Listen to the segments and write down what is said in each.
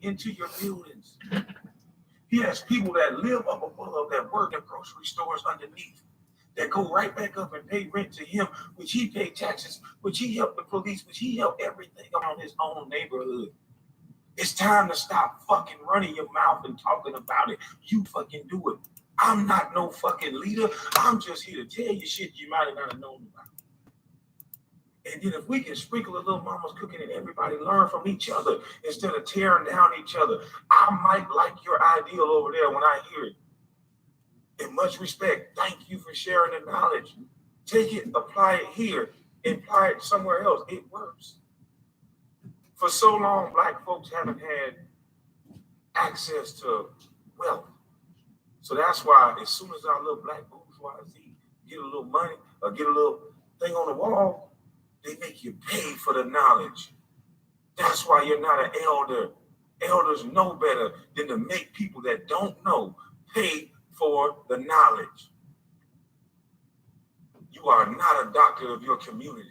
into your buildings. He has people that live up above, that work in grocery stores underneath, that go right back up and pay rent to him, which he paid taxes, which he helped the police, which he helped everything around his own neighborhood. It's time to stop fucking running your mouth and talking about it. You fucking do it. I'm not no fucking leader. I'm just here to tell you shit you might have not known about. And then if we can sprinkle a little mama's cooking and everybody learn from each other instead of tearing down each other, I might like your ideal over there when I hear it. In much respect, thank you for sharing the knowledge. Take it, apply it here, apply it somewhere else. It works. For so long, Black folks haven't had access to wealth. So that's why as soon as our little black bourgeoisie get a little money or get a little thing on the wall, they make you pay for the knowledge. That's why you're not an elder. Elders know better than to make people that don't know pay for the knowledge. You are not a doctor of your community.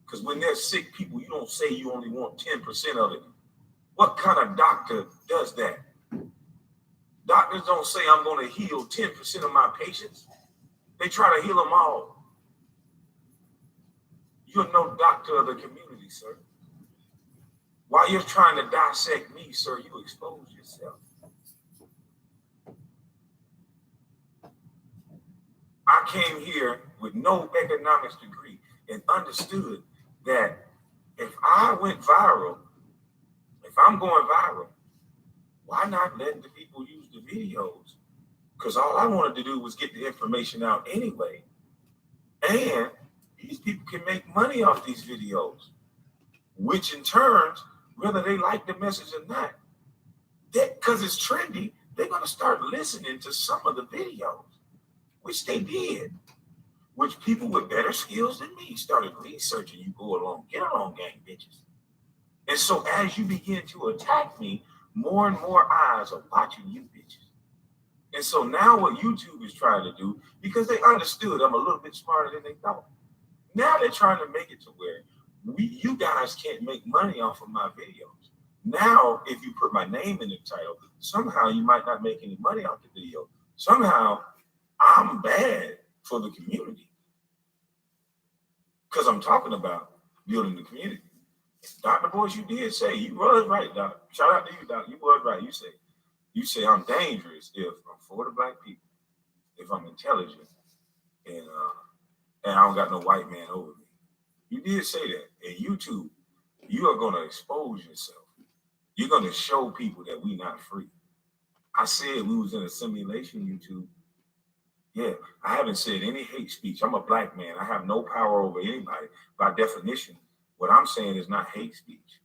Because when there's sick people, you don't say you only want 10% of it. What kind of doctor does that? Doctors don't say I'm going to heal 10% of my patients. They try to heal them all. You're no doctor of the community, sir. While you're trying to dissect me, sir, you expose yourself. I came here with no economics degree and understood that if I went viral, if I'm going viral, why not let the people use the videos? Because all I wanted to do was get the information out anyway. And these people can make money off these videos, which in turn, whether they like the message or not, because it's trendy, they're going to start listening to some of the videos, which they did, which people with better skills than me started researching. You go along, get along, gang bitches. And so as you begin to attack me, more and more eyes are watching you bitches. And so now what YouTube is trying to do, because they understood I'm a little bit smarter than they thought, now they're trying to make it to where you guys can't make money off of my videos. Now, if you put my name in the title, somehow you might not make any money off the video. Somehow I'm bad for the community because I'm talking about building the community. Dr. Boyce, you did say, you was right, Doc. Shout out to you, Doc. You was right. You say I'm dangerous if I'm for the black people, if I'm intelligent, and I don't got no white man over me. You did say that. And YouTube, you are going to expose yourself. You're going to show people that we not free. I said we was in a simulation, YouTube. Yeah, I haven't said any hate speech. I'm a black man. I have no power over anybody. By definition, what I'm saying is not hate speech,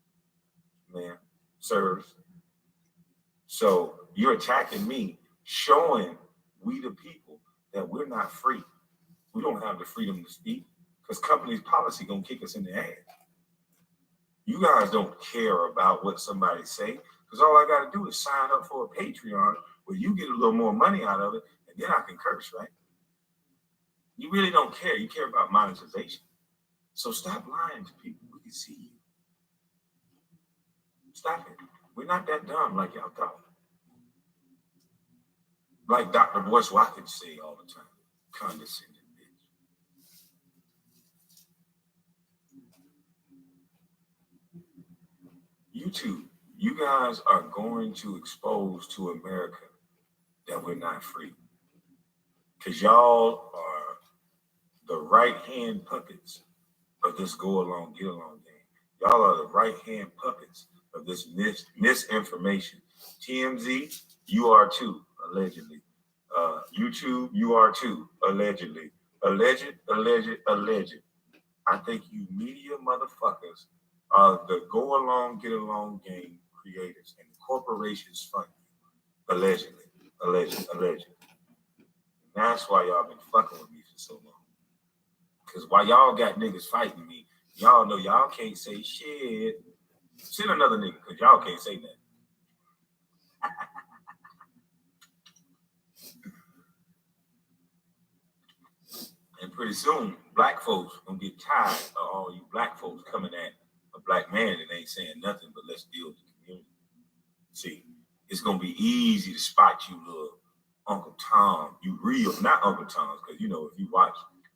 man, sirs. So you're attacking me, showing we the people that we're not free. We don't have the freedom to speak because company's policy gonna kick us in the ass. You guys don't care about what somebody say because all I gotta do is sign up for a Patreon where you get a little more money out of it and then I can curse, right? You really don't care. You care about monetization. So stop lying to people. We can see you. Stop it. We're not that dumb like y'all thought. Like Dr. Boyce Watkins say all the time, condescending bitch. YouTube, you guys are going to expose to America that we're not free. Because y'all are the right-hand puppets of this go along, get along game. Y'all are the right-hand puppets of this misinformation. TMZ, you are too, allegedly. YouTube, you are too, allegedly. Alleged. I think you media motherfuckers are the go along, get along game creators, and corporations fund you. Allegedly. And that's why y'all been fucking with me for so long. Because while y'all got niggas fighting me, y'all know y'all can't say shit. Send another nigga, because y'all can't say that. And pretty soon, black folks gonna get tired of all you black folks coming at a black man and ain't saying nothing but let's deal with the community. See, it's gonna be easy to spot you, little Uncle Tom. You real, not Uncle Tom's, because if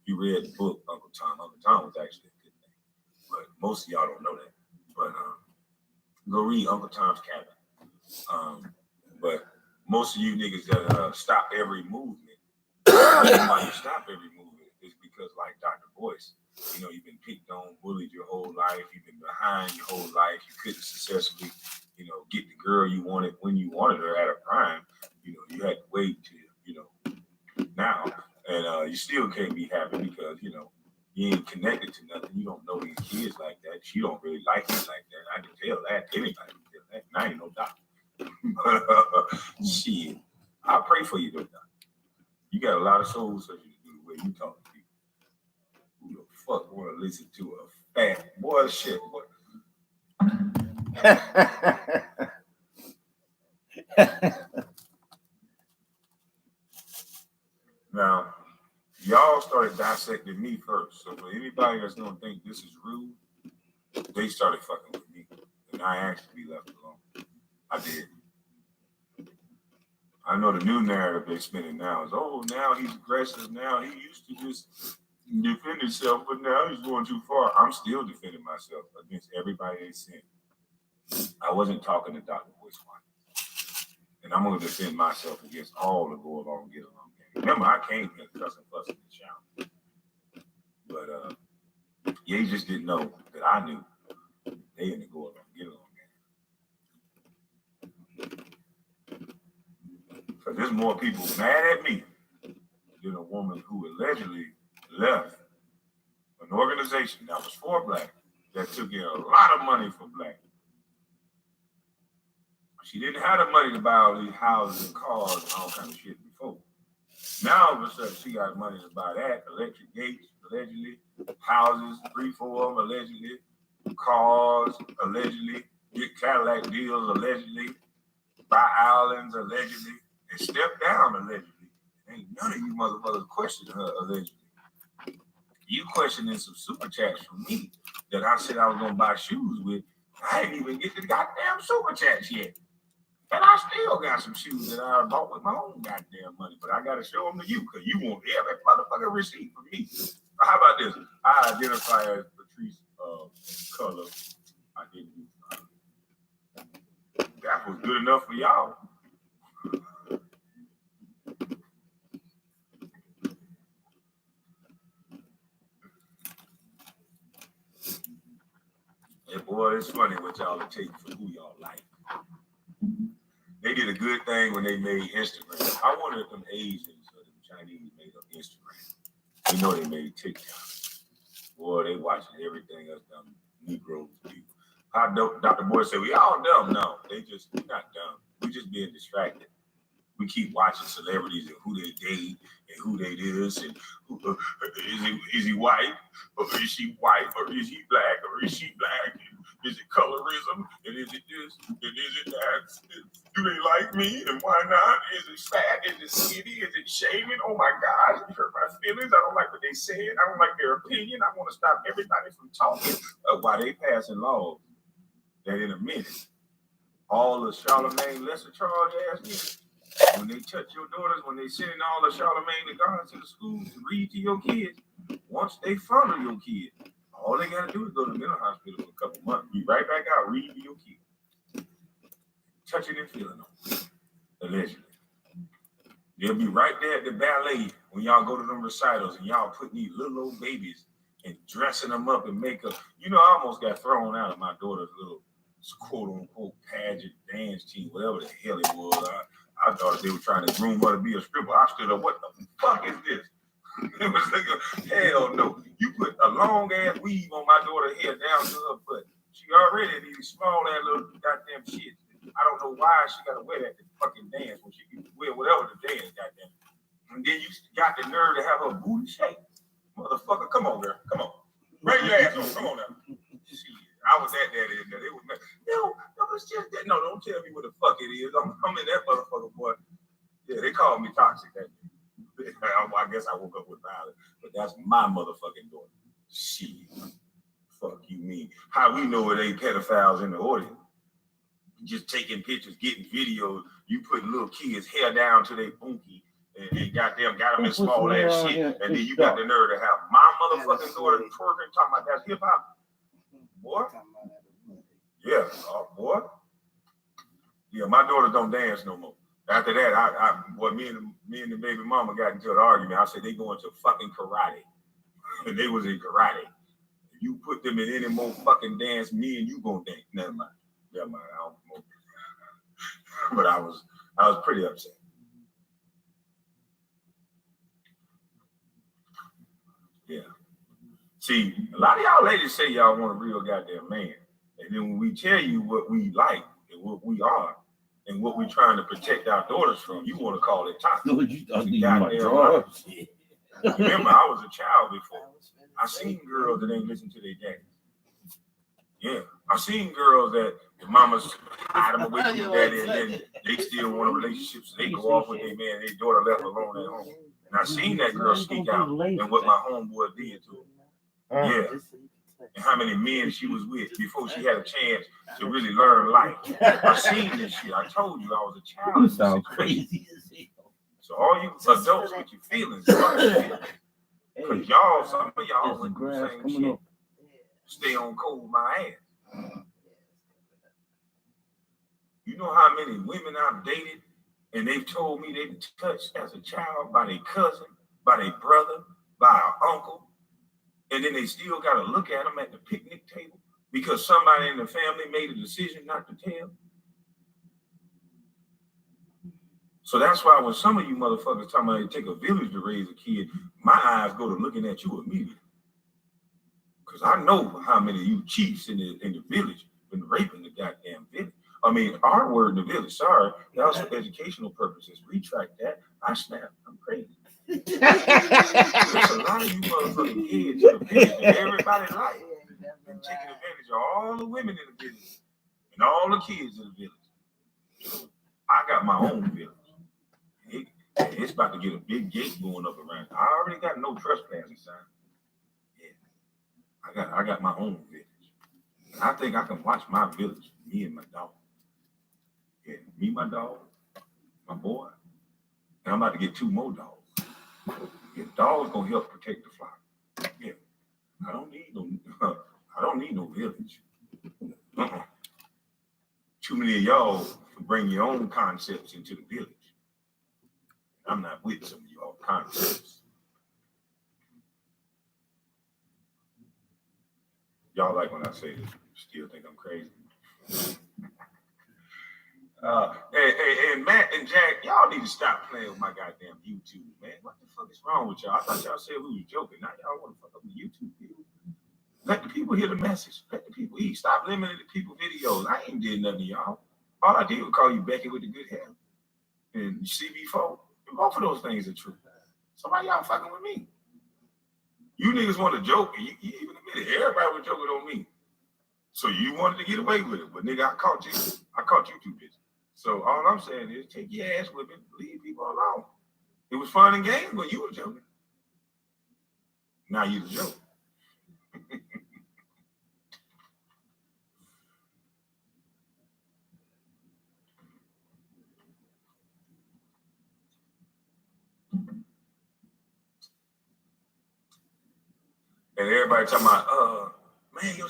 you read the book Uncle Tom was actually a good thing. But most of y'all don't know that. But go read Uncle Tom's Cabin. But most of you niggas that stop every movement, the reason why you stop every movement is because, like Dr. Boyce, you've been picked on, bullied your whole life. You've been behind your whole life. You couldn't successfully, get the girl you wanted when you wanted her at a prime. You had to wait till, now. And you still can't be happy because, you ain't connected to nothing. You don't know these kids like that. She don't really like you like that. I can tell that. Anybody can tell that. And I ain't no doctor. Shit. I pray for you, though, doctor. You got a lot of soul searching to do the way you talk to people. Who the fuck want to listen to a fat boy shit? Boy. Now, y'all started dissecting me first. So for anybody that's gonna think this is rude, they started fucking with me. And I asked to be left alone. I did. I know the new narrative they're spinning now is, now he's aggressive. Now he used to just defend himself, but now he's going too far. I'm still defending myself against everybody they sent. I wasn't talking to Dr. Boyce one. And I'm going to defend myself against all the go along, get along. Remember, I came here cussing, fussing, and shouting. But you just didn't know that I knew they didn't go along, get along. Because there's more people mad at me than a woman who allegedly left an organization that was for black, that took in a lot of money for black. She didn't have the money to buy all these houses and cars and all kind of shit before. Now, all of a sudden, she got money to buy that, electric gates, allegedly, houses, 3-4 of them, allegedly, cars, allegedly, get Cadillac deals, allegedly, buy islands, allegedly, and step down, allegedly. Ain't none of you motherfuckers questioning her, allegedly. You questioning some super chats from me that I said I was going to buy shoes with. I didn't even get the goddamn super chats yet. And I still got some shoes that I bought with my own goddamn money, but I got to show them to you because you want every motherfucker receipt from me. How about this? I identify as Patrice color. I didn't use that was good enough for y'all. Yeah, boy, it's funny what y'all are taking for who y'all like. They did a good thing when they made Instagram. I wonder if them Asians or them Chinese made up Instagram. You know they made TikTok. Boy, they watching everything us dumb Negroes do. How Dr. Boyce said, we all dumb. No, we're not dumb. We just being distracted. We keep watching celebrities and who they date and who they this and who, is he white or is she white or is he black or is she black? Is it colorism and is it this and is it that? Do they like me and why not? Is it fat? Is it skinny? Is it shaming? Oh my gosh, it hurt my feelings. I don't like what they said. I don't like their opinion. I want to stop everybody from talking while they passing laws that in a minute all the Charlemagne lesser charge ass niggas. When they touch your daughters, when they sending all the Charlemagne the guards to the schools to read to your kids, once they follow your kid, all they gotta do is go to the mental hospital for a couple months, be right back out reading to your kid, touching and feeling them, allegedly. They'll be right there at the ballet when y'all go to them recitals and y'all putting these little old babies and dressing them up in makeup. I almost got thrown out of my daughter's little quote unquote pageant dance team, whatever the hell it was. I thought they were trying to groom her to be a stripper. I stood up, what the fuck is this? It was like, hell no. You put a long ass weave on my daughter's hair down to her butt. She already these small ass little goddamn shit. I don't know why she got to wear that fucking dance when she can wear whatever the dance, goddamn. And then you got the nerve to have her booty shaped. Motherfucker, come on, girl. Come on. Bring your ass on. Come on now. I was at that in there. They was no, it's just that. No, don't tell me what the fuck it is. I'm in that motherfucker, boy. Yeah, they called me toxic that day. I guess I woke up with violence, but that's my motherfucking daughter. Shit. Fuck you mean? How we know it ain't pedophiles in the audience? just taking pictures, getting videos. You putting little kids' hair down to their bunkie and goddamn got them in small ass shit. And then you got the nerve to have my motherfucking daughter twerking, talking about that's hip hop. Boy. Yeah, boy. Yeah, my daughter don't dance no more. After that, me and the baby mama got into an argument. I said they going to fucking karate. And they was in karate. If you put them in any more fucking dance, me and you gonna dance. Never mind. I don't know. But I was pretty upset. Yeah. See, a lot of y'all ladies say y'all want a real goddamn man. And then when we tell you what we like and what we are and what we're trying to protect our daughters from, you want to call it toxic. No, remember, I was a child before. I seen girls that ain't listen to their daddy. Yeah. I seen girls that the mamas hide them away from their daddy and then they still want a relationship, so they go off with their man and their daughter left alone at home. And I seen that girl sneak out and what my homeboy did to her. Yeah. And how many men she was with before she had a chance to really learn life. I seen this shit. I told you I was a child. You sound crazy as hell. So all you adults with your feelings, because y'all, some of y'all went through the same shit. Stay on cold my ass. You know how many women I've dated and they've told me they were touched as a child by their cousin, by their brother, by an uncle, and then they still got to look at them at the picnic table because somebody in the family made a decision not to tell. So that's why when some of you motherfuckers talking about it take a village to raise a kid, my eyes go to looking at you immediately. Because I know how many of you chiefs in the village been raping the goddamn village. I mean, our word in the village, sorry, that was for educational purposes. Retract that. I snap. I'm crazy. There's a lot of you motherfucking kids in the village that everybody like. And taking advantage of all the women in the village and all the kids in the village. So I got my own village. It's about to get a big gate going up around. I already got no trespassing sign. I got my own village. And I think I can watch my village, me and my dog. Yeah, me, my dog, my boy. And I'm about to get 2 more dogs. Yeah, dogs gonna help protect the flock. Yeah. I don't need no village. Too many of y'all bring your own concepts into the village. I'm not with some of y'all concepts. Y'all like when I say this, still think I'm crazy. Hey, Matt and Jack, y'all need to stop playing with my goddamn YouTube, man. What the fuck is wrong with y'all? I thought y'all said we was joking. Now y'all want to fuck up the YouTube video. Let the people hear the message. Let the people eat. Stop limiting the people videos. I ain't did nothing to y'all. All I did was call you Becky with the good hair. And CB4. Both of those things are true. So why y'all fucking with me? You niggas want to joke, and you even admitted everybody was joking on me. So you wanted to get away with it, but nigga, I caught you. I caught you too busy. So all I'm saying is take your ass with it, leave people alone. It was fun and games, but you were joking. Now you the joke. And everybody talking about, man, your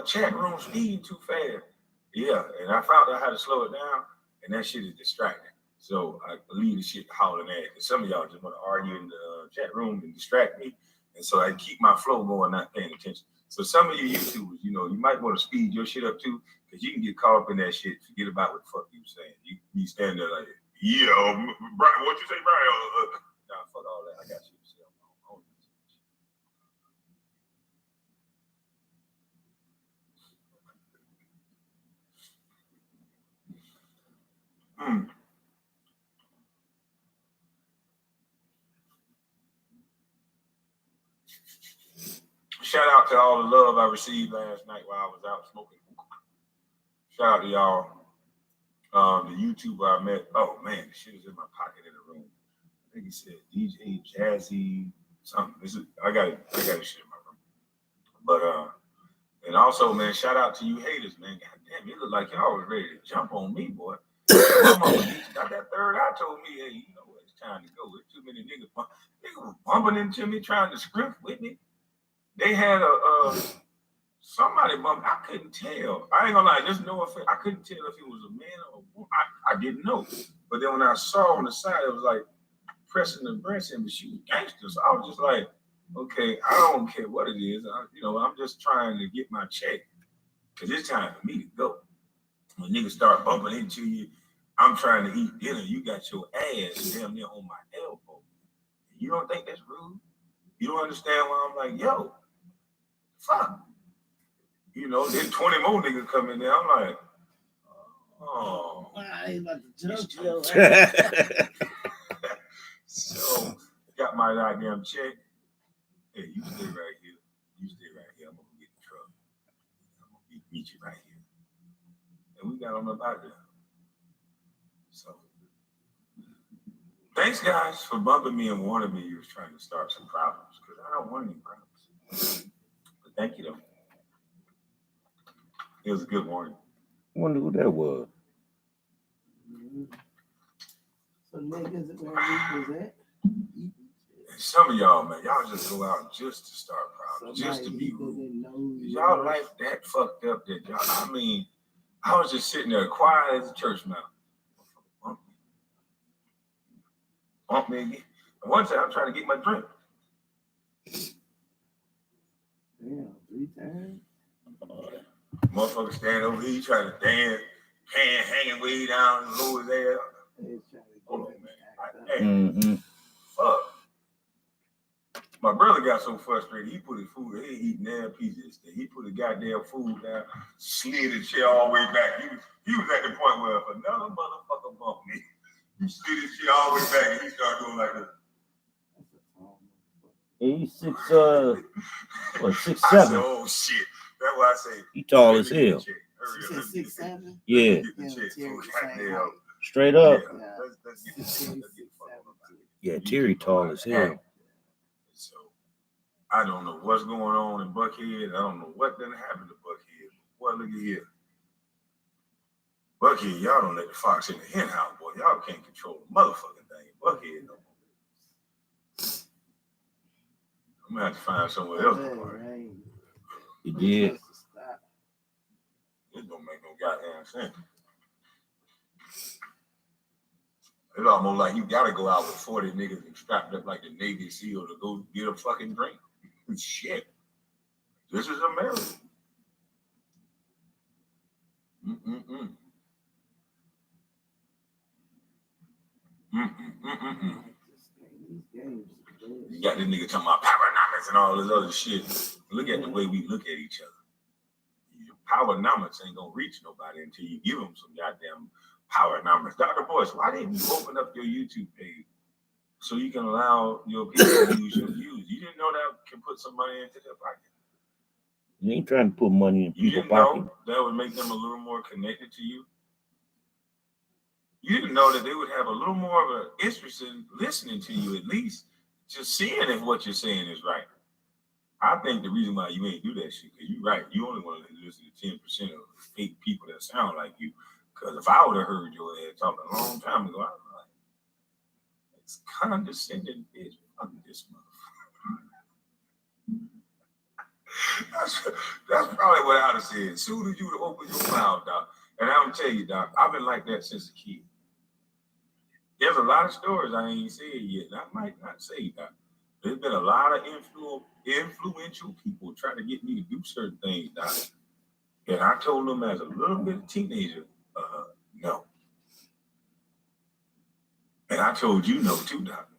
chat room speeding too fast. Yeah, and I found out how to slow it down, and that shit is distracting. So I leave the shit hollering at it. And some of y'all just want to argue in the chat room and distract me. And so I keep my flow going, not paying attention. So some of you YouTubers, you might want to speed your shit up too, because you can get caught up in that shit. Forget about what the fuck you saying. You be standing there like, yeah, Brian, what you say, Brian? Nah, fuck all that. I got shit to say on my own. Shout out to all the love I received last night while I was out smoking. Shout out to y'all. The YouTuber I met. Oh man, the shit is in my pocket in the room. I think he said DJ Jazzy something. I got shit in my room. But And also, man, shout out to you haters, man. God damn, it looked like y'all was ready to jump on me, boy. My mama got that third eye told me, hey, you know what, it's time to go. There's too many niggas. Niggas was bumping into me, trying to scrimp with me. They had somebody bump. I couldn't tell. I ain't gonna lie, there's no offense. I couldn't tell if it was a man or a woman. I didn't know. But then when I saw on the side, it was like pressing the breast in, but she was gangster. So I was just like, okay, I don't care what it is. I'm just trying to get my check. Because it's time for me to go. When niggas start bumping into you, I'm trying to eat dinner. You got your ass damn near on my elbow. You don't think that's rude? You don't understand why I'm like, yo, fuck. Then 20 more niggas come in there. I'm like, oh. I ain't about to jump you. So, got my goddamn check. Hey, you stay right here. You stay right here. I'm going to get the truck. I'm going to meet you right here. And we got on up out there. So, thanks, guys, for bumping me and warning me you was trying to start some problems. Because I don't want any problems. But thank you, though. It was a good warning. I wonder who that was. So niggas where we was at. And some of y'all, man, y'all just go out just to start problems, just to be rude. Y'all life that fucked up that y'all. I mean, I was just sitting there quiet as a church mouse. Bump me again. And one time I'm trying to get my drink. Damn, 3 times. Motherfucker stand over here trying to dance, pan hanging way down and lower his ass. Hold on, man. Fuck. My brother got so frustrated, he put his food, he ain't eating their pieces. He put his goddamn food down, slid his chair all the way back. He was at the point where if another motherfucker bumped me, he slid his chair all the way back and he started doing like this. He's 6'7". I said, oh shit. That's why I say he tall as hell. 6'7"? Yeah. Goddamn. Straight up. Yeah. Let's get this shit. Yeah, Terry tall as hell. So I don't know what's going on in Buckhead. I don't know what done happened to Buckhead. Boy, look at here. Buckhead, y'all don't let the fox in the hen house, boy. Y'all can't control the motherfucking thing. Buckhead no more. I'm gonna have to find somewhere else to park. He did. It don't make no goddamn sense. It's almost like you gotta go out with 40 niggas and strapped up like the Navy SEAL to go get a fucking drink. Shit. This is America. You got this nigga talking about powernomics and all this other shit. Look at the way we look at each other. Powernomics ain't gonna reach nobody until you give them some goddamn powernomics. Dr. Boyce, why didn't you open up your YouTube page so you can allow your people to use your views? You didn't know that can put some money into their pocket. You ain't trying to put money in people's pocket. You didn't know that would make them a little more connected to you? You didn't know that they would have a little more of an interest in listening to you, at least just seeing if what you're saying is right. I think the reason why you ain't do that shit, because you're right, you only want to listen to 10% of fake people that sound like you. Because if I would have heard your ass talking a long time ago, I'd be like, it's condescending bitch. Fuck this motherfucker. That's probably what I'd have said. As soon as you would open your mouth, Doc. And I'm telling you, Doc, I've been like that since a kid. There's a lot of stories I ain't said yet, and I might not say, Doc. There's been a lot of influential people trying to get me to do certain things, Doc. And I told them as a little bit of teenager, no. And I told you no too, Doc.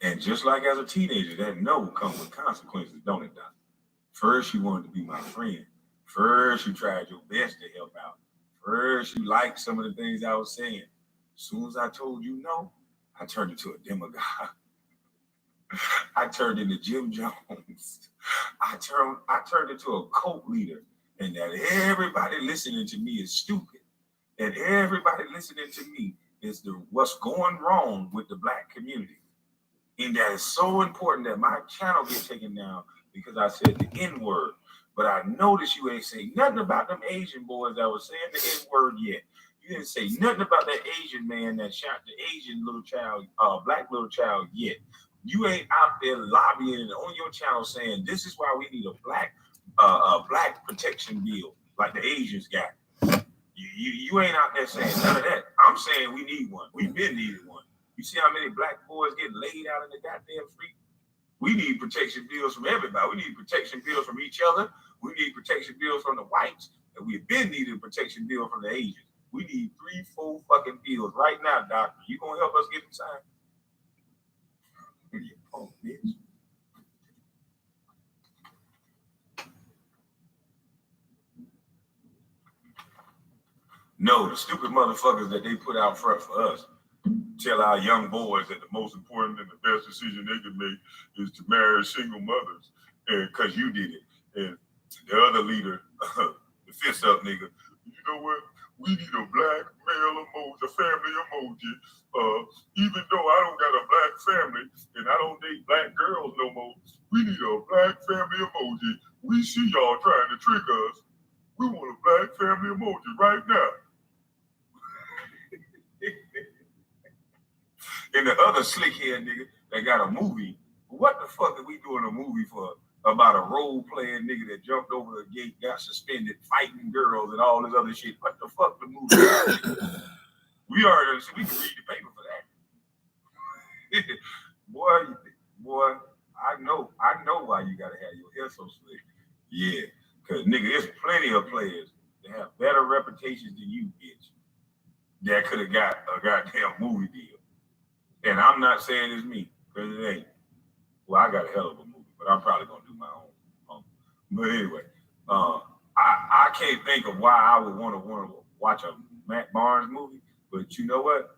And just like as a teenager, that no comes with consequences, don't it, Doc? First, you wanted to be my friend. First, you tried your best to help out. First, you liked some of the things I was saying. As soon as I told you no, I turned into a demagogue. I turned into Jim Jones. I turned into a cult leader, and that everybody listening to me is stupid. And everybody listening to me is what's going wrong with the Black community. And that is so important that my channel gets taken down because I said the N-word. But I noticed you ain't say nothing about them Asian boys that was saying the N-word yet. You didn't say nothing about that Asian man that shot the Asian little child, black little child yet. You ain't out there lobbying on your channel saying this is why we need a black protection bill like the Asians got. You ain't out there saying none of that. I'm saying we need one. We've been needing one. You see how many black boys getting laid out in the goddamn street? We need protection bills from everybody. We need protection bills from each other. We need protection bills from the whites. And we've been needing a protection bill from the Asians. We need 3, 4 fucking bills right now, doctor. You gonna help us get them signed? You punk bitch. No, the stupid motherfuckers that they put out front for us tell our young boys that the most important and the best decision they can make is to marry single mothers, and because you did it. And the other leader, the fist up nigga, you know what? We need a black male emoji, a family emoji. Even though I don't got a black family and I don't date black girls no more, we need a black family emoji. We see y'all trying to trick us. We want a black family emoji right now. And the other slick head nigga that got a movie. What the fuck are we doing a movie for about a role playing nigga that jumped over a gate, got suspended, fighting girls and all this other shit? What the fuck the movie? We already we can read the paper for that. boy, I know why you gotta have your hair so slick. Yeah, cause nigga, there's plenty of players that have better reputations than you, bitch, that could have got a goddamn movie deal. And I'm not saying it's me, because it ain't. Well, I got a hell of a movie, but I'm probably gonna do my own. But anyway, I can't think of why I would want to watch a Matt Barnes movie. But you know what?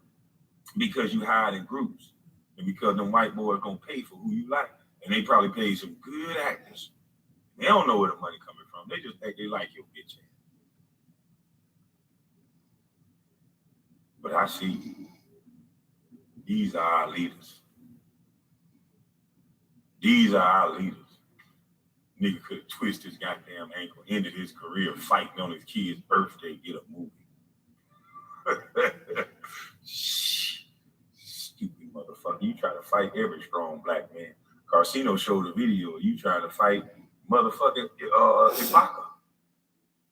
Because you hide in groups, and because them white boys gonna pay for who you like, and they probably pay some good actors. They don't know where the money coming from. They just think they like your bitch ass. But I see these are our leaders. These are our leaders. Nigga could have twisted his goddamn ankle, ended his career fighting on his kid's birthday, get a movie. Stupid motherfucker. You try to fight every strong black man. Carcino showed a video. You trying to fight motherfucking Ibaka.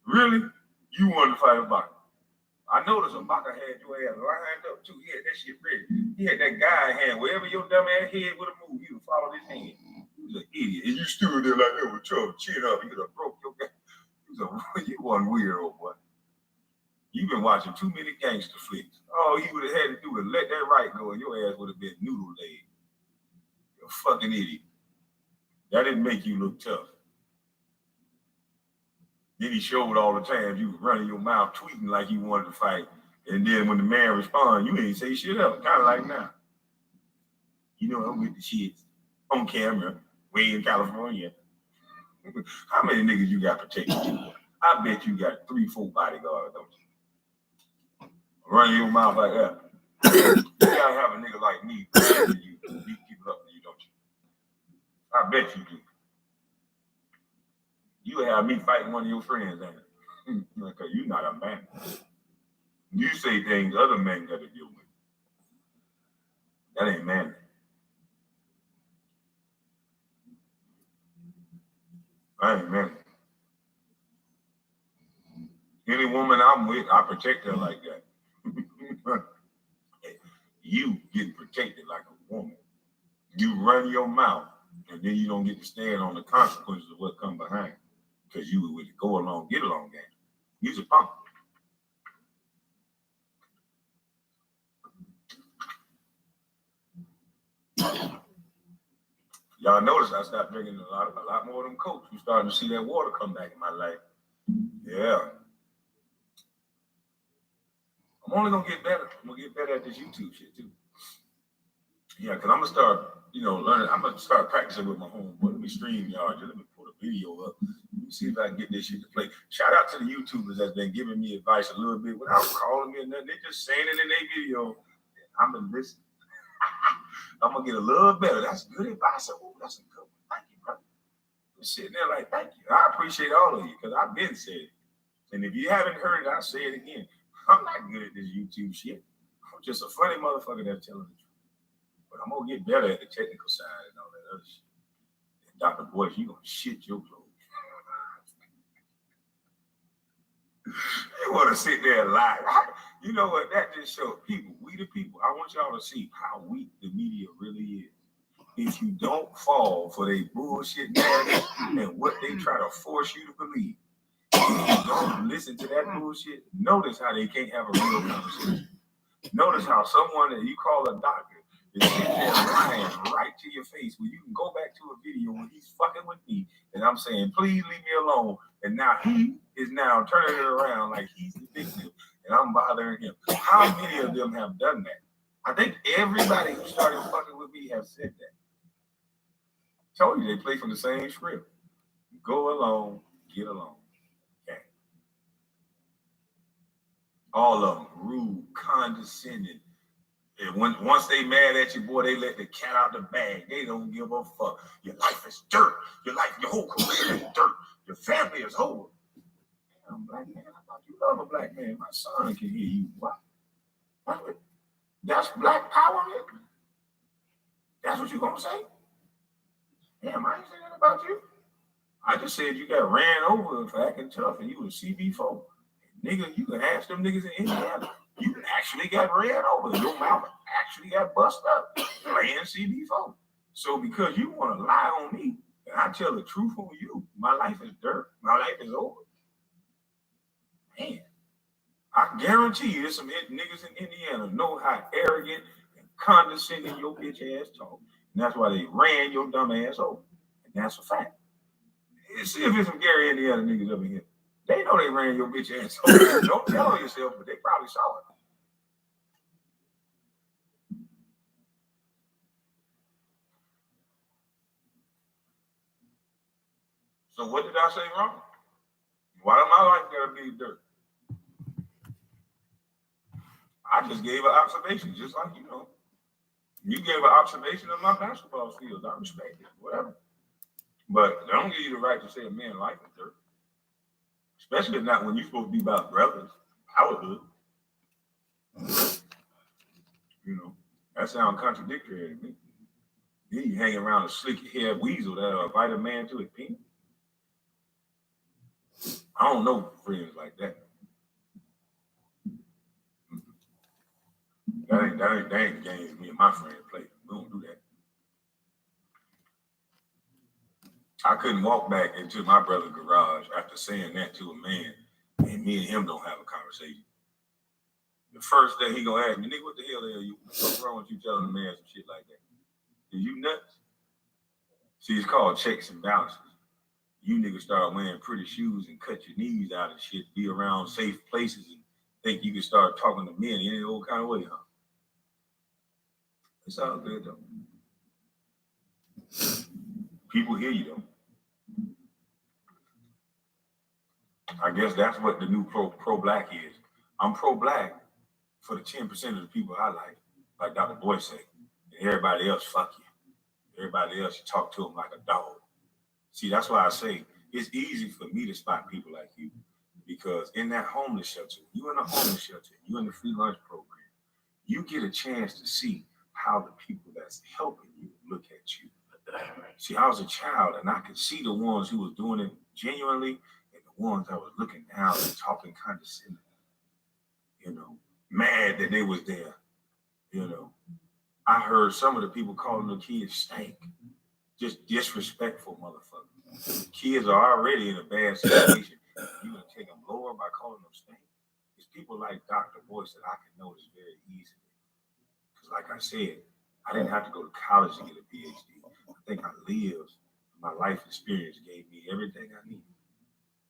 Really? You wanted to fight Ibaka? I noticed Ibaka had your ass lined up too. He had that shit ready. He had that guy hand. Wherever your dumb ass head would have moved, you would follow his hand. You was an idiot. And you stood there like that with your chin up. You could have broke your guy. You one weirdo, boy. You've been watching too many gangster flicks. All you would have had to do is let that right go, and your ass would have been noodle leg. You're a fucking idiot. That didn't make you look tough. Then he showed all the times you was running your mouth, tweeting like you wanted to fight. And then when the man responded, you ain't say shit else. Kind of like now. You know, I'm with the shits on camera, way in California. How many niggas you got protecting you? I bet you got 3, 4 bodyguards, don't you? Running your mouth like that. You gotta have a nigga like me protecting you, beat people up for you, don't you? I bet you do. You would have me fighting one of your friends, ain't it? Because you're not a man. You say things other men got to deal with. That ain't manly. I ain't manly. Any woman I'm with, I protect her like that. You get protected like a woman. You run your mouth, and then you don't get to stand on the consequences of what come behind. Because you were with the go along, get along game. You's a punk. Y'all notice I stopped drinking a lot more of them Cokes. You starting to see that water come back in my life. Yeah. I'm only gonna get better. I'm gonna get better at this YouTube shit too. Yeah, because I'm gonna start, learning. I'm gonna start practicing with my homeboy. Let me stream y'all. Let me put a video up. Let me see if I can get this shit to play. Shout out to the YouTubers that's been giving me advice a little bit without calling me or nothing. They just saying it in their video. I'm gonna listen. I'm gonna get a little better. That's good advice. Oh, that's a good one. Thank you, brother. sitting there like, thank you. I appreciate all of you because I've been said it. And if you haven't heard it, I'll say it again. I'm not good at this YouTube shit. I'm just a funny motherfucker that's telling the truth. But I'm gonna get better at the technical side and all that other shit. And Dr. Boyce, you gonna shit your clothes. You wanna sit there and lie. You know what? That just shows people, we the people. I want y'all to see how weak the media really is. If you don't fall for their bullshit narrative and what they try to force you to believe, if you don't listen to that bullshit, notice how they can't have a real conversation. Notice how someone that you call a doctor is sitting there lying right to your face when you can go back to a video when he's fucking with me and I'm saying, please leave me alone. And now he is now turning it around like he's the victim and I'm bothering him. How many of them have done that? I think everybody who started fucking with me have said that. Told you they play from the same script. Go along, get along. Okay. All of them, rude, condescending. And once they mad at you, boy, they let the cat out the bag. They don't give a fuck. Your life is dirt. Your whole career is dirt. Your family is whole. Damn, black man, I thought you love a black man. My son can hear you. What? That's black power, man. That's what you gonna say? Damn, I ain't saying that about you. I just said you got ran over for acting tough and you was CB4. Nigga, you can ask them niggas in Indiana. You actually got ran over. Your mouth actually got busted up playing CB4. So because you want to lie on me, and I tell the truth on you, my life is dirt. My life is over. Man, I guarantee you there's some niggas in Indiana know how arrogant and condescending your bitch ass talk. And that's why they ran your dumb ass over. And that's a fact. See if there's some Gary, Indiana niggas up in here. They know they ran your bitch ass over. Don't tell on yourself, but they probably saw it. So what did I say wrong? Why did my life gotta be dirt? I just gave an observation, just like you know. You gave an observation of my basketball skills. I respect it, whatever. But they don't give you the right to say a man's life is dirt. Especially not when you're supposed to be about brothers, powerhood. You know, that sounds contradictory to me. Then you hang around a slick-haired weasel that'll invite a man to his penis. I don't know friends like that. That ain't the games me and my friends play. We don't do that. I couldn't walk back into my brother's garage after saying that to a man, and me and him don't have a conversation. The first day he gonna ask me, nigga, what the hell are you? What's wrong with you telling a man some shit like that? Is you nuts? See, it's called checks and balances. You niggas start wearing pretty shoes and cut your knees out and shit, be around safe places and think you can start talking to men in any old kind of way, huh? It's all good though. People hear you though. I guess that's what the new pro-black is. I'm pro-black for the 10% of the people I like Dr. Boyce say. And everybody else, fuck you. Everybody else, you talk to them like a dog. See, that's why I say it's easy for me to spot people like you because in that homeless shelter, you in the homeless shelter, you in the free lunch program, you get a chance to see how the people that's helping you look at you. See, I was a child and I could see the ones who was doing it genuinely and the ones that was looking down and talking condescending, you know, mad that they was there, you know. I heard some of the people calling the kids stank. Just disrespectful motherfuckers. Kids are already in a bad situation. You're going to take them lower by calling them stank. It's people like Dr. Boyce that I can notice very easily. Because like I said, I didn't have to go to college to get a PhD. I think I lived. My life experience gave me everything I needed.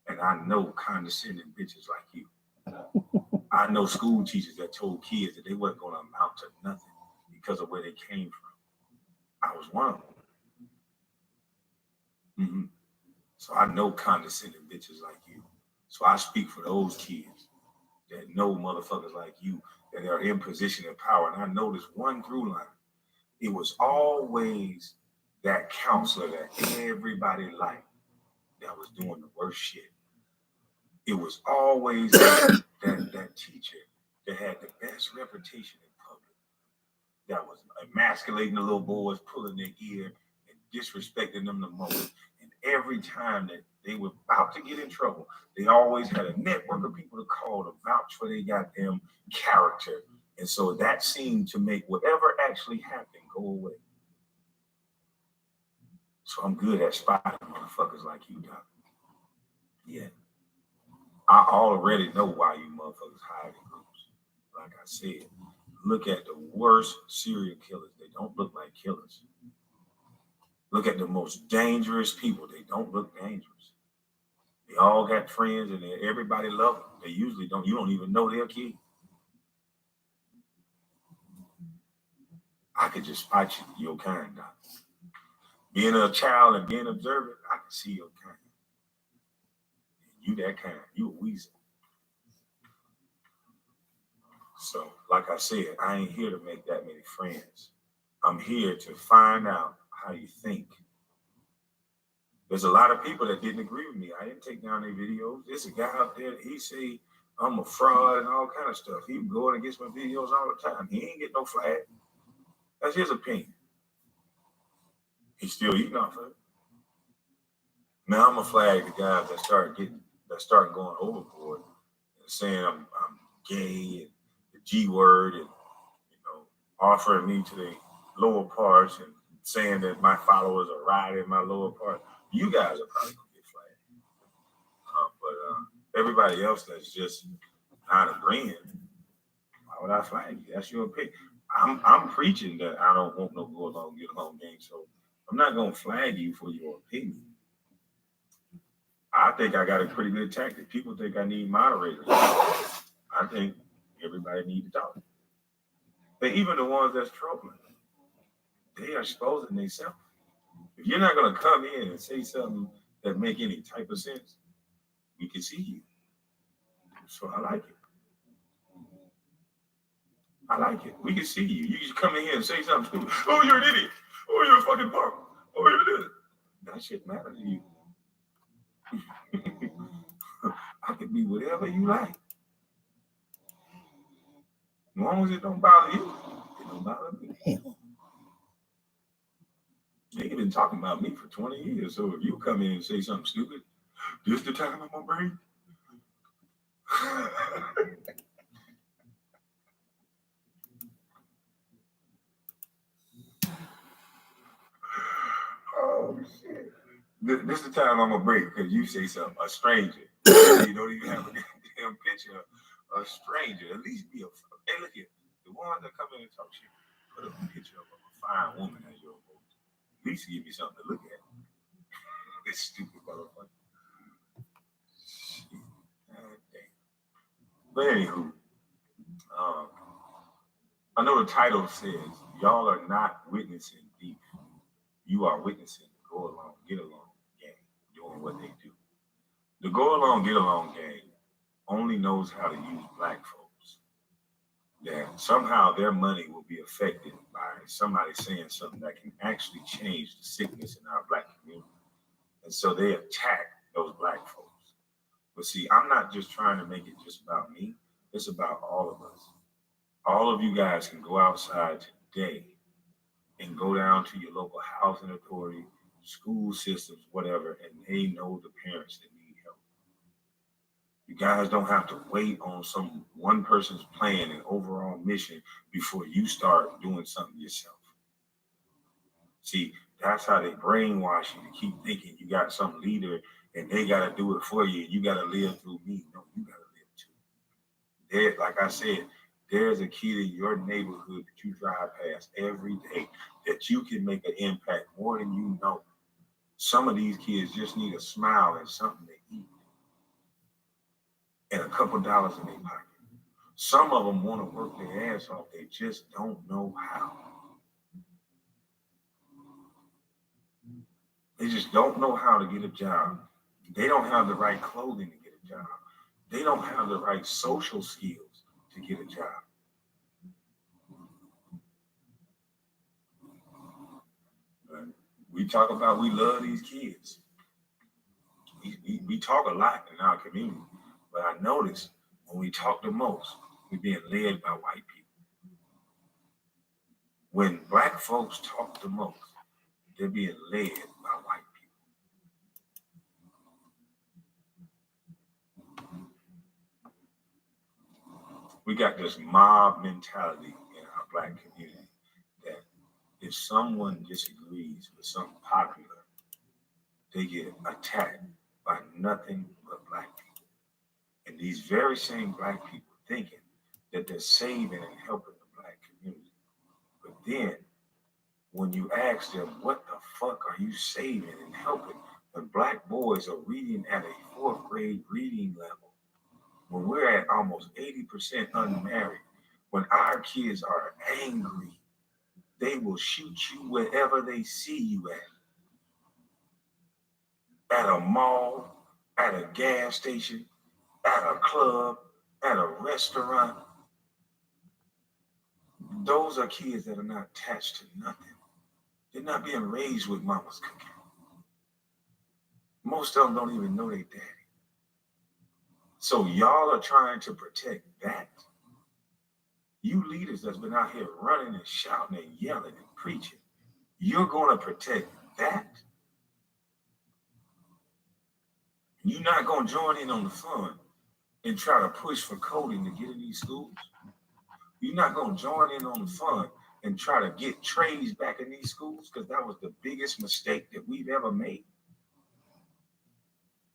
And I know condescending bitches like you. I know school teachers that told kids that they wasn't going to amount to nothing because of where they came from. I was one of them. Mm-hmm. So I know condescending bitches like you. So I speak for those kids that know motherfuckers like you that are in position of power. And I know this one through line. It was always that counselor that everybody liked. that was doing the worst shit. It was always that teacher that had the best reputation in public, that was emasculating the little boys, pulling their ear, and disrespecting them the most. And every time that they were about to get in trouble, they always had a network of people to call to vouch for their goddamn character. And so that seemed to make whatever actually happened go away. So I'm good at spotting motherfuckers like you, Doc. Yeah. I already know why you motherfuckers hide in groups. Like I said, look at the worst serial killers. They don't look like killers. Look at the most dangerous people. They don't look dangerous. They all got friends and everybody loves them. They usually don't. You don't even know their kid. I could just spot you, your kind, Doc. Being a child and being observant, I can see your kind. You that kind. You a weasel. So, like I said, I ain't here to make that many friends. I'm here to find out how you think. There's a lot of people that didn't agree with me. I didn't take down their videos. There's a guy out there that he say I'm a fraud and all kind of stuff. He going against my videos all the time. He ain't get no flag. That's his opinion. He's still eating off of it. Now I'm gonna flag the guys that start going overboard and saying I'm gay and the G word and offering me to the lower parts and saying that my followers are riding my lower part. You guys are probably gonna get flagged. But everybody else that's just not agreeing, why would I flag you? That's your opinion. I'm preaching that I don't want no go along, get along game, so I'm not gonna flag you for your opinion. I think I got a pretty good tactic. People think I need moderators. I think everybody needs to talk. But even the ones that's trolling, they are exposing themselves. If you're not gonna come in and say something that make any type of sense, we can see you. So I like it. I like it. We can see you. You just come in here and say something stupid. Oh, you're an idiot. Oh, you're a fucking punk. Oh, you're this. That shit matters to you. I can be whatever you like. As long as it don't bother you, it don't bother me. They've been talking about me for 20 years. So if you come in and say something stupid, this the time I'm gonna break. Oh shit. This is the time I'm gonna break because you say something, a stranger. You don't even have a damn picture of a stranger. At least be a hey, look here. The ones that come in and talk shit, put up a picture of a fine woman as your vote. At least give me something to look at. This stupid motherfucker. Shit. God damn. But anywho, I know the title says y'all are not witnessing beef. You are witnessing the go along, get along gang doing what they do. The go along, get along gang only knows how to use black folks. That somehow their money will be affected by somebody saying something that can actually change the sickness in our black community. And so they attack those black folks. But see, I'm not just trying to make it just about me. It's about all of us. All of you guys can go outside today and go down to your local housing authority, school systems, whatever, and they know the parents that need help. You guys don't have to wait on some one person's plan and overall mission before you start doing something yourself. See, that's how they brainwash you to keep thinking you got some leader and they got to do it for you. You got to live through me. No, you got to live too. There, like I said, there's a kid in your neighborhood that you drive past every day that you can make an impact more than you know. Some of these kids just need a smile and something to eat and a couple dollars in their pocket. Some of them want to work their ass off. They just don't know how. They just don't know how to get a job. They don't have the right clothing to get a job. They don't have the right social skills to get a job. We talk about we love these kids. We talk a lot in our community, but I notice when we talk the most, we're being led by white people. When black folks talk the most, they're being led by white people. We got this mob mentality in our black community that if someone disagrees with something popular, they get attacked by nothing but black people. And these very same black people thinking that they're saving and helping the black community. But then when you ask them, what the fuck are you saving and helping when black boys are reading at a 4th grade reading level, when we're at almost 80% unmarried, when our kids are angry, they will shoot you wherever they see you at a mall, at a gas station, at a club, at a restaurant. Those are kids that are not attached to nothing. They're not being raised with mama's cooking. Most of them don't even know their daddy. So y'all are trying to protect that. You leaders that's been out here running and shouting and yelling and preaching, you're going to protect that. You're not going to join in on the fun and try to push for coding to get in these schools. You're not going to join in on the fun and try to get trades back in these schools because that was the biggest mistake that we've ever made.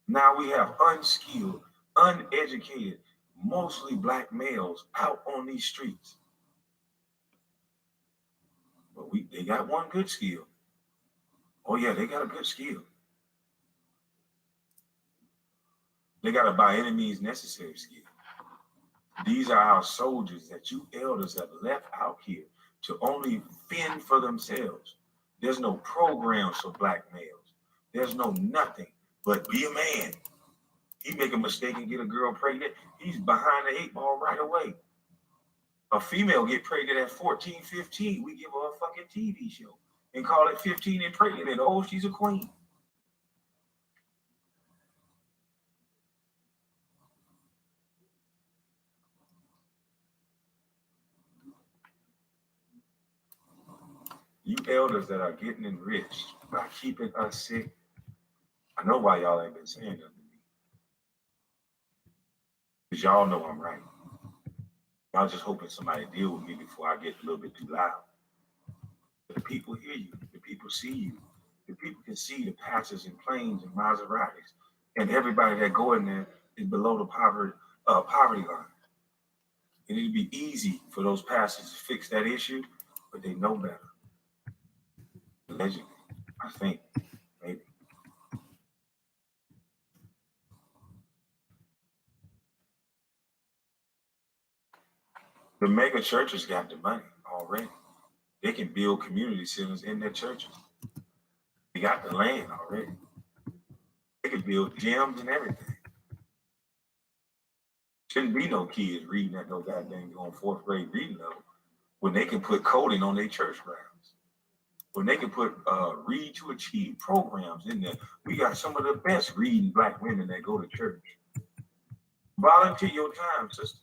Now we have unskilled, uneducated, mostly black males out on these streets. But they got one good skill. Oh yeah, they got a good skill. They got a by any means necessary skill. These are our soldiers that you elders have left out here to only fend for themselves. There's no programs for black males. There's no nothing but be a man. He make a mistake and get a girl pregnant, he's behind the 8 ball right away. A female get pregnant at 14, 15, we give her a fucking TV show and call it 15 and pregnant, and oh, she's a queen. You elders that are getting enriched by keeping us sick, I know why y'all ain't been saying nothing to me. Because y'all know I'm right. Y'all just hoping somebody deal with me before I get a little bit too loud. But the people hear you. The people see you. The people can see the pastors and planes and Maseratis. And everybody that go in there is below the poverty line. And it'd be easy for those pastors to fix that issue, but they know better. Allegedly, I think, maybe. The mega churches got the money already. They can build community centers in their churches. They got the land already. They can build gyms and everything. Shouldn't be no kids reading at no goddamn on 4th grade reading level when they can put coding on their church grounds. When they can put read to achieve programs in there. We got some of the best reading black women that go to church. Volunteer your time, sister.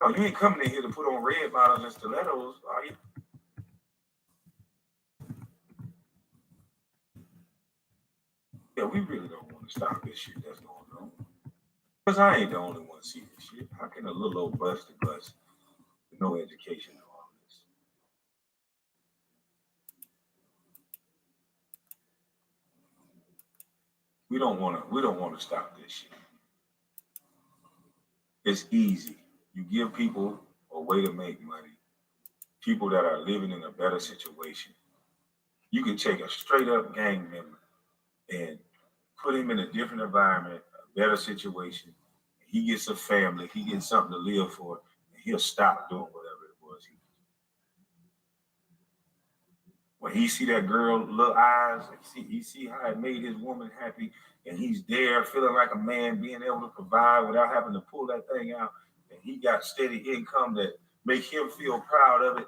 No, you ain't coming in here to put on red bottoms and stilettos, are you? Yeah, we really don't want to stop this shit that's going on. Because I ain't the only one see this shit. How can a little old busted bus with no education know all this? We don't want to stop this shit. It's easy. You give people a way to make money. People that are living in a better situation. You can take a straight up gang member and put him in a different environment, a better situation. He gets a family, he gets something to live for, and he'll stop doing whatever it was he was. When he see that girl little eyes, he see how it made his woman happy, and he's there feeling like a man, being able to provide without having to pull that thing out, and he got steady income that make him feel proud of it.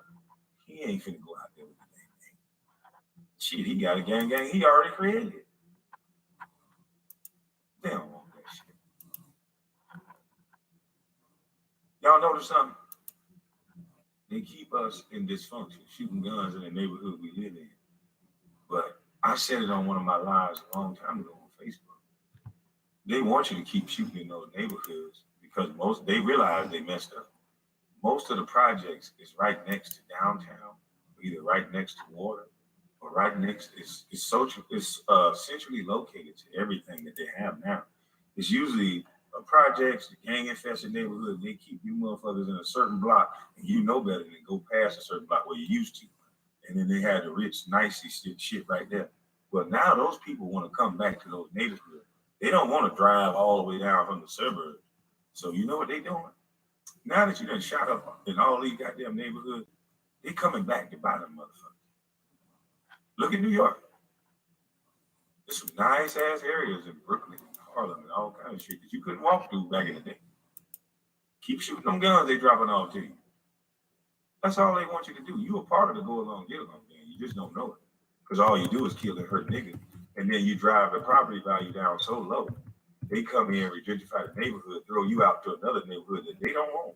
He ain't finna go out there with the gang. Shit, he got a gang he already created. Y'all notice something? They keep us in dysfunction, shooting guns in the neighborhood we live in. But I said it on one of my lives a long time ago on Facebook. They want you to keep shooting in those neighborhoods because they realize they messed up. Most of the projects is right next to downtown, either right next to water or right next is centrally located to everything that they have now. It's usually a projects, the gang infested neighborhood, they keep you motherfuckers in a certain block and you know better than go past a certain block where you used to. And then they had the rich, nicey shit right there. But now those people want to come back to those neighborhoods. They don't want to drive all the way down from the suburbs. So you know what they doing? Now that you done shot up in all these goddamn neighborhoods, they coming back to buy them motherfuckers. Look at New York. There's some nice ass areas in Brooklyn and Harlem and all kinds of shit that you couldn't walk through back in the day. Keep shooting them guns they dropping off to you. That's all they want you to do. You a part of the go along, get along game. You just don't know it. Because all you do is kill and hurt niggas. And then you drive the property value down so low. They come here and gentrify the neighborhood, throw you out to another neighborhood that they don't want.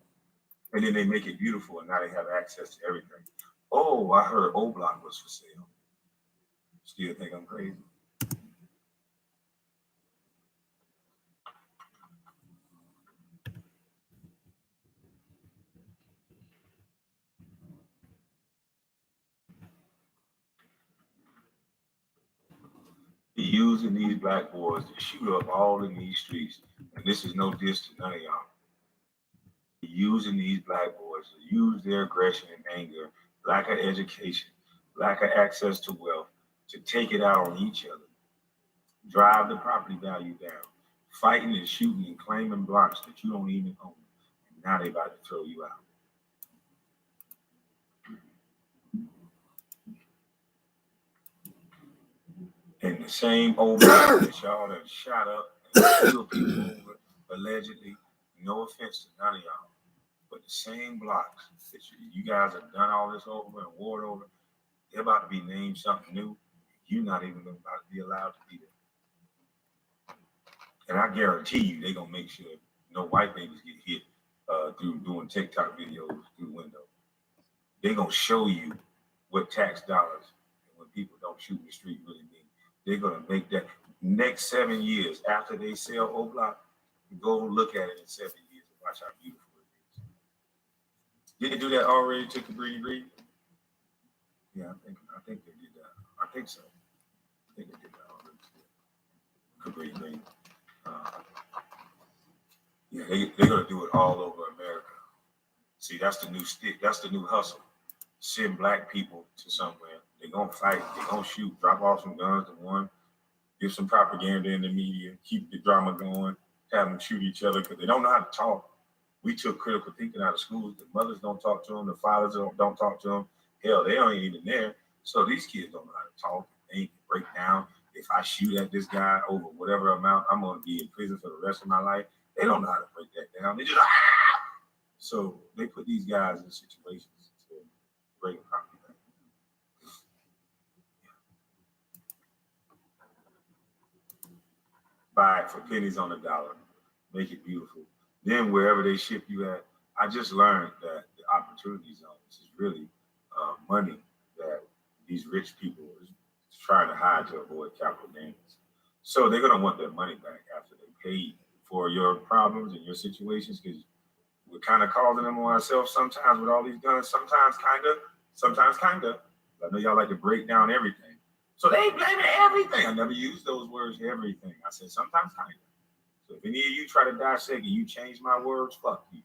And then they make it beautiful and now they have access to everything. Oh, I heard O Block was for sale. Still think I'm crazy. Using these black boys to shoot up all in these streets. And this is no diss to none of y'all. Using these black boys to use their aggression and anger, lack of education, lack of access to wealth, to take it out on each other, drive the property value down, fighting and shooting and claiming blocks that you don't even own. And now they about to throw you out. And the same old block that y'all done shot up and killed people over, allegedly, no offense to none of y'all. But the same blocks that you guys have done all this over and warred over, they're about to be named something new. You're not even about to be allowed to be there. And I guarantee you, they're gonna make sure no white babies get hit through doing TikTok videos through the window. They're gonna show you what tax dollars and when people don't shoot in the street really mean. They're gonna make that next 7 years after they sell O Block, go look at it in 7 years and watch how beautiful. Did they do that already? Took the breed? Yeah, I think they did that. I think so. I think they did that already. Cabrini. Yeah, they're gonna do it all over America. See, that's the new stick. That's the new hustle. Send black people to somewhere. They're gonna fight. They're gonna shoot. Drop off some guns to one. Give some propaganda in the media. Keep the drama going. Have them shoot each other because they don't know how to talk. We took critical thinking out of schools. The mothers don't talk to them. The fathers don't talk to them. Hell, they aren't even there. So these kids don't know how to talk. They can break down. If I shoot at this guy over whatever amount, I'm going to be in prison for the rest of my life. They don't know how to break that down. They just, So they put these guys in situations to break property. Buy it for pennies on the dollar. Make it beautiful. Then wherever they ship you at, I just learned that the opportunity zones is really money that these rich people is trying to hide to avoid capital gains. So they're gonna want their money back after they paid for your problems and your situations because we're kind of causing them on ourselves sometimes with all these guns. Sometimes kind of. I know y'all like to break down everything. So they blaming everything. I never used those words, everything. I said sometimes kind of. So if any of you try to dissect and you change my words, fuck you.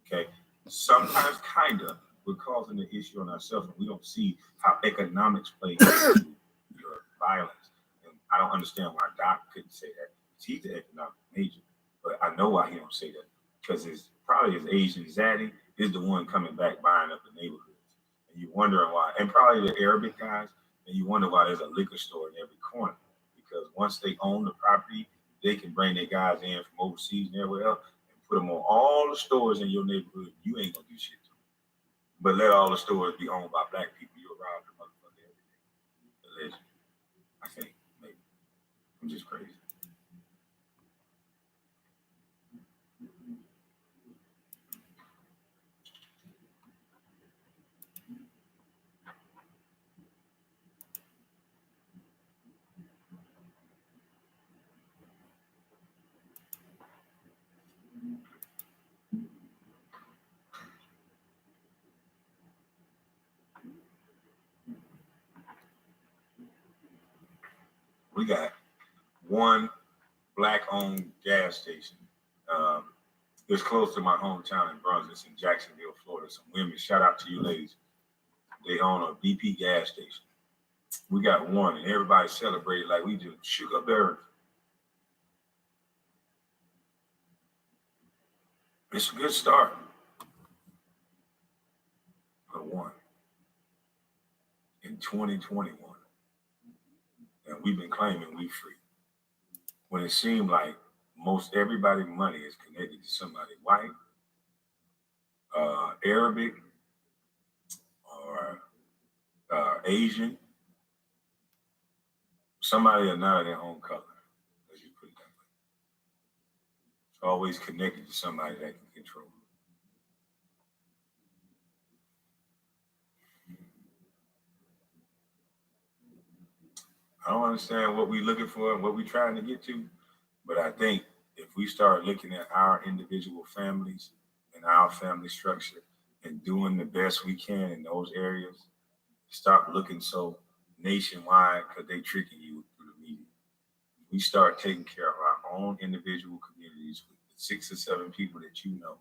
Okay? Sometimes kinda we're causing the issue on ourselves and we don't see how economics plays into your violence. And I don't understand why Doc couldn't say that. He's the economic major. But I know why he don't say that. Because it's probably his Asian zaddy is the one coming back buying up the neighborhoods. And you're wondering why. And probably the Arabic guys, and you wonder why there's a liquor store in every corner. Because once they own the property, they can bring their guys in from overseas and everywhere else and put them on all the stores in your neighborhood. You ain't gonna do shit to them. But let all the stores be owned by black people. You'll rob the motherfucker every day. Allegedly. I think, maybe. I'm just crazy. We got one black-owned gas station. It's close to my hometown in Brunswick, in Jacksonville, Florida. Some women, shout out to you ladies. They own a BP gas station. We got one, and everybody celebrated like we just shook up the earth. It's a good start. But one in 2021, and we've been claiming we free. When it seemed like most everybody's money is connected to somebody white, Arabic, or Asian, somebody are not of their own color. Let's just put it that way. It's always connected to somebody that can control it. I don't understand what we're looking for and what we're trying to get to, but I think if we start looking at our individual families and our family structure and doing the best we can in those areas, stop looking so nationwide because they tricking you through the media. We start taking care of our own individual communities with the 6 or 7 people that you know,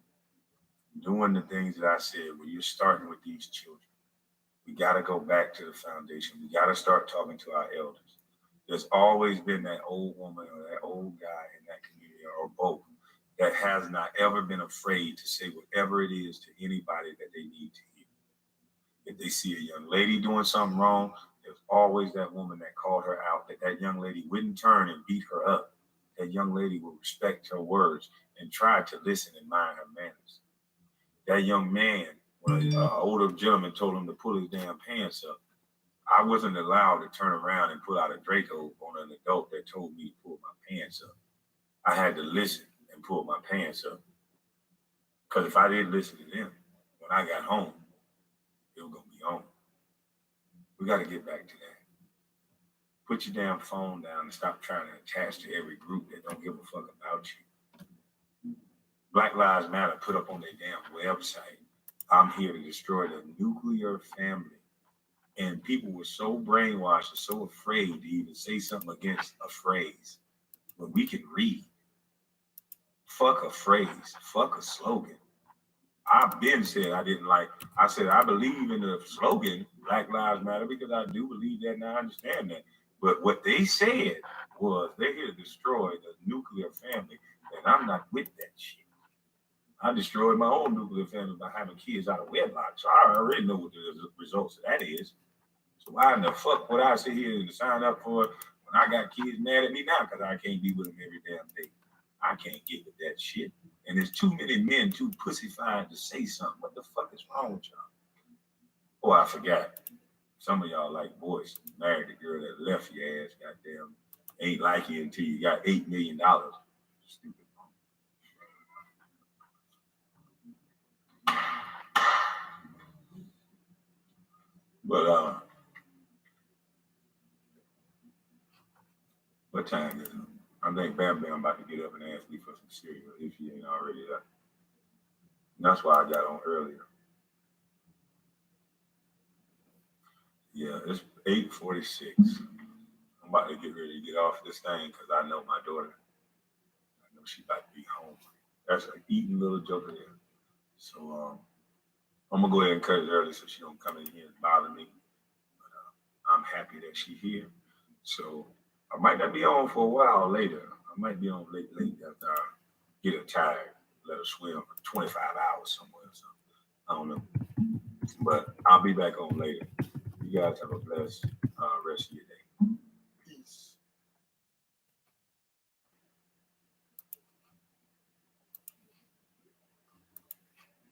doing the things that I said, where you're starting with these children. We got to go back to the foundation. We got to start talking to our elders. There's always been that old woman or that old guy in that community, or both, that has not ever been afraid to say whatever it is to anybody that they need to hear. If they see a young lady doing something wrong, there's always that woman that called her out, that young lady wouldn't turn and beat her up. That young lady will respect her words and try to listen and mind her manners. That young man, when an older gentleman told him to pull his damn pants up, I wasn't allowed to turn around and pull out a Draco on an adult that told me to pull my pants up. I had to listen and pull my pants up. Because if I didn't listen to them, when I got home, it was going to be on. We got to get back to that. Put your damn phone down and stop trying to attach to every group that don't give a fuck about you. Black Lives Matter put up on their damn website, I'm here to destroy the nuclear family. And people were so brainwashed and so afraid to even say something against a phrase. When we can read, fuck a phrase, fuck a slogan. I've been said I didn't like, I said I believe in the slogan, Black Lives Matter, because I do believe that and I understand that. But what they said was they're here to destroy the nuclear family, and I'm not with that shit. I destroyed my own nuclear family by having kids out of wedlock, so I already know what the results of that is. So why in the fuck would I sit here and sign up for it when I got kids mad at me now because I can't be with them every damn day? I can't get with that shit. And there's too many men too pussyfied to say something. What the fuck is wrong with y'all? Oh, I forgot. Some of y'all like boys married the girl that left your ass, goddamn, ain't like you until you got $8 million. Stupid. But what time is it? I think Bam Bam about to get up and ask me for some cereal if she ain't already up. And that's why I got on earlier. Yeah, it's 8:46. I'm about to get ready to get off this thing because I know my daughter. I know she about to be home. That's an eating little joker there. So I'm gonna go ahead and cut it early so she don't come in here and bother me. But I'm happy that she's here. So I might not be on for a while later. I might be on late after I get her tired, let her swim for 25 hours somewhere or something. I don't know. But I'll be back on later. You guys have a blessed rest of your day.